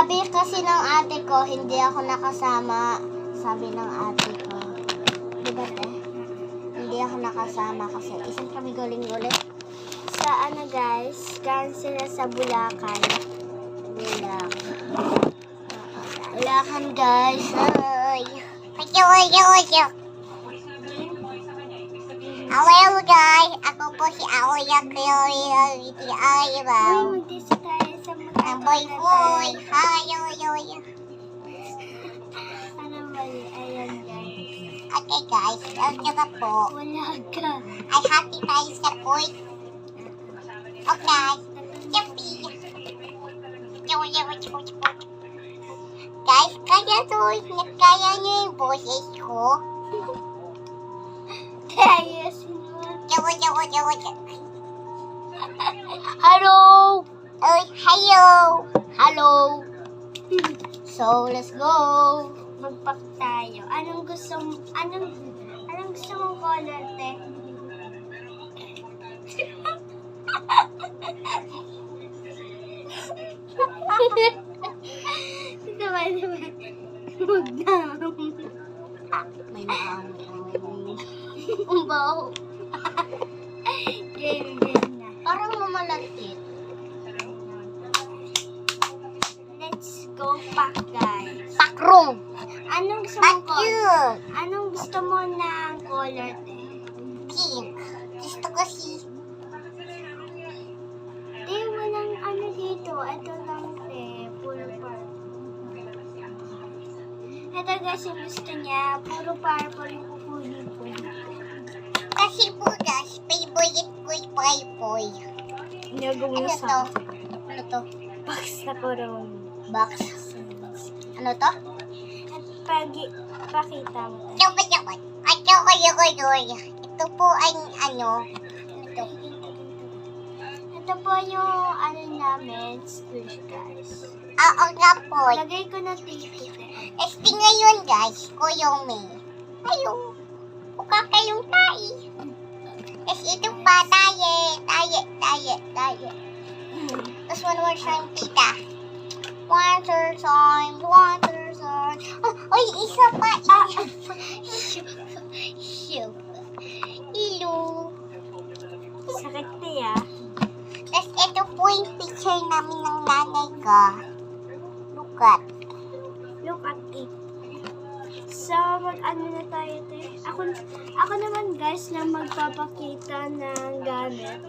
Sabi kasi ng ate ko, hindi ako nakasama. Sabi ng ate ko. Diba te? Hindi ako nakasama kasi isang kami guling-ulit. Sa ano guys, cancel na sa Bulacan. Bulacan guys. Ay. Hello guys, ako po si Aoya Clarity Ayraw. Uy, magdisi tayo sa mga boy. Hi, Aoya. Ano mali? Ayan guys. Okay guys, welcome na po. Wala ka. Ay, happy tayo sa point. Okay. Jumpy. Guys, kaya niyo yung boses ko. Kaya Hello! Ay, hello! Hello! So, let's go! Magpak tayo. Anong gusto mong color, te? Diba? Huwag na. May naamoy. Ang baho. Game na. Parang mamalagkit. Let's go pack, guys. Pakrong! Anong gusto mo color? Anong gusto mo ng color, te? Pink. Gusto ko si... Te, walang ano dito. Ito lang, te. Puro purple. Ito guys, yung gusto niya. Puro purple yung kukunin ko. Kasi po guys, favorite ko yung purple. Ano to? Ano to? Box na kurong. Box. Ano to? At pakita mo. Ito po ay ano? Ito. Ito po yung ano namin, school guys. Oo nga po. Lagay ko na ticket. Este ngayon guys, Kuyong May. Ayun. Buka kayong tayo. Ito pa, tayo. Tapos one more time, tita. One third time. Oh, oy, isa pa. Hello. Sakit niya. Tapos ito po yung picture namin ng nanay ko. Look at it. So, mag-ano na tayo, te? Ako naman, guys, na magpapakita ng gamit.